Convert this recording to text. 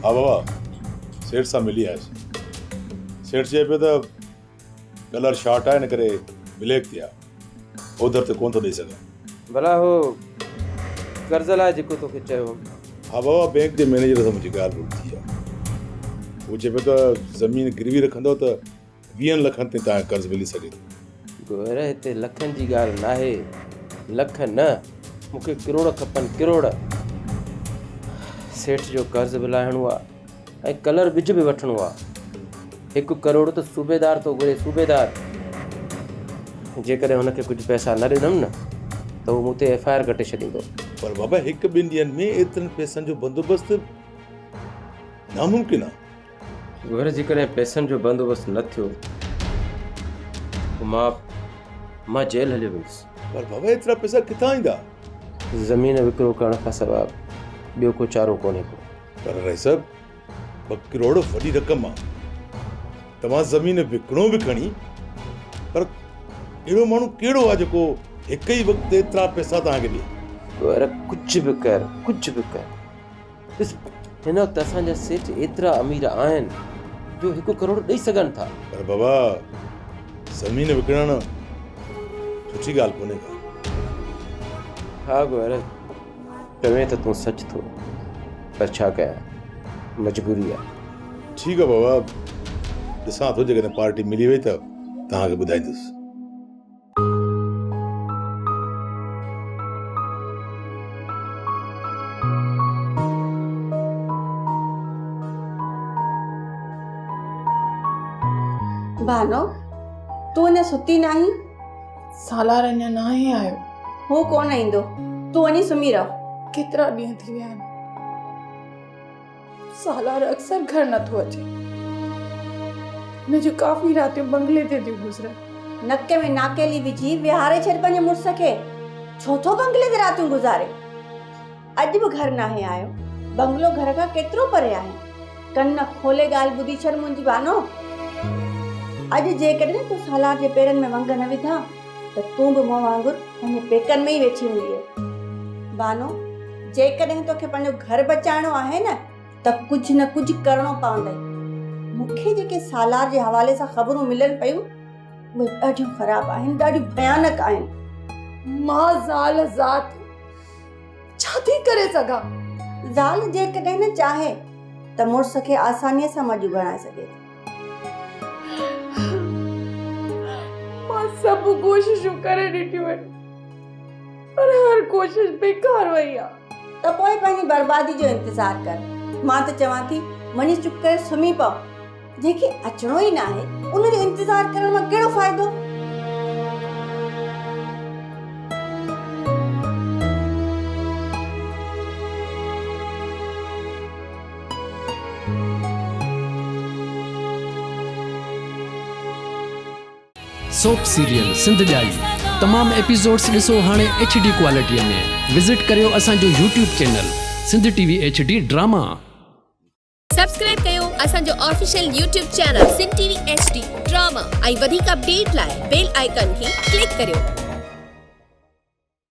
हा बाबा सेठ सां मिली आयुसि। सेठ चए पियो त कलर शॉर्ट आहे, इन करे ब्लैक थी आहे, ओधर ते कोन थो ॾेई सघां। भला हो कर्ज़ लाइ जेको तोखे चयो। हा बाबा बैंक जे मैनेजर सां मुंहिंजी ॻाल्हि ॿोल थी आहे। उहो चए पियो त ज़मीन गिरवी रखंदव त 20 लखनि ते तव्हांजो कर्ज़ु मिली सघे थो। गोर हिते लखनि जी ॻाल्हि नाहे, लख न, मूंखे किरोड़ खपनि, किरोड़। सेठ जो कर्ज़ बि लाहिणो आहे ऐं कलर बिज बि वठिणो आहे। 1 करोड़ त सूबेदार थो घुरे, सूबेदार। जेकॾहिं हुनखे कुझु पैसा न ॾिनमि न त उहो मूं ते FIR कटे छॾींदो। पर बाबा 1-2 ॾींहंनि में एतिरनि पैसनि जो बंदोबस्तु नामुमकिन आहे। घर जेकॾहिं पैसनि जो बंदोबस्तु न थियो मां जेल हलियो वेंदुसि। पर बाबा एतिरा पैसा किथां ईंदा? ज़मीन विकिरो करण खां सवाइ ॿियो को चारो कोन्हे को। पर रही साहब 2 करोड़ वॾी रक़म आहे। तव्हां ज़मीन विकिणो बि खणी, पर अहिड़ो माण्हू कहिड़ो आहे जेको हिक ई वक़्तु एतिरा पैसा तव्हांखे ॾिए? पर कुझु बि कर ॾिस, हिन वक़्तु असांजा सेठ एतिरा अमीर आहिनि जो 1 करोड़ ॾेई सघनि था। पर बाबा ज़मीन विकिणण सुठी ॻाल्हि कोन्हे का। हा गोर चवे त तूं सच थो, पर छा कयां, मजबूरी आहे। ठीकु आहे बाबा, ॾिसां थो, जेकॾहिं पार्टी मिली वई त तव्हांखे ॿुधाईंदुसि। भानो तूं अञा सुती नाही? सालार अञा न आहे आयो। हू कोन ईंदो, तूं वञी सुम्ही रह। केतिरा ॾींहं थी विया आहिनि, सालार अक्सर घर नथो अचे। हुनजो काफ़ी रातियूं बंगले ते थियूं गुज़रनि। नके में नाकेली विझी विहारे छॾ पंहिंजे मुड़ुस खे। छो थो बंगले ते रातियूं गुज़ारे? अॼु बि घर नाहे आयो। बंगलो घर खां केतिरो परे आहे? कन खोले ॻाल्हि ॿुधी छॾ मुंहिंजी भानो। अॼु जेकॾहिं तूं सालार जे पेरनि में वंग न विधा त तूं बि मूं वांगुरु पंहिंजे पेकनि में ई वेठी हूंदी। भानो जेकॾहिं तोखे पंहिंजो घर बचाइणो आहे न त कुझु न कुझु करिणो पवंदई। मूंखे जेके सालार जे हवाले सां ख़बरूं मिलनि पियूं उहे ॾाढियूं ख़राबु आहिनि, ॾाढियूं भयानक आहिनि। मां ज़ाल ज़ात छा थी करे सघां? ज़ाल जेकॾहिं न चाहे त मुड़ुस खे आसानीअ सां मजू बणाए सघे थी। मां सभु कोशिशूं करे ॾिठियूं आहिनि, पर हर कोशिश बेकार वई आहे। त पोइ पंहिंजी बर्बादी जो इंतज़ारु कर। मां त चवां थी वञी चुप करे सुम्ही पओ। जंहिंखे अचिणो ई न आहे उनजो इंतज़ारु करण मां कहिड़ो फ़ाइदो? सोप सीरियल सिंध ॼाई तमाम एपिसोड्स ॾिसो हाणे HD क्वालिटीअ में। विज़िट करियो असांजो YouTube channel Sindh TV HD drama. Subscribe कयो असांजो official YouTube channel Sindh TV HD drama ऐं वधीक अपडेट लाइ बेल आइकन खे क्लिक करियो।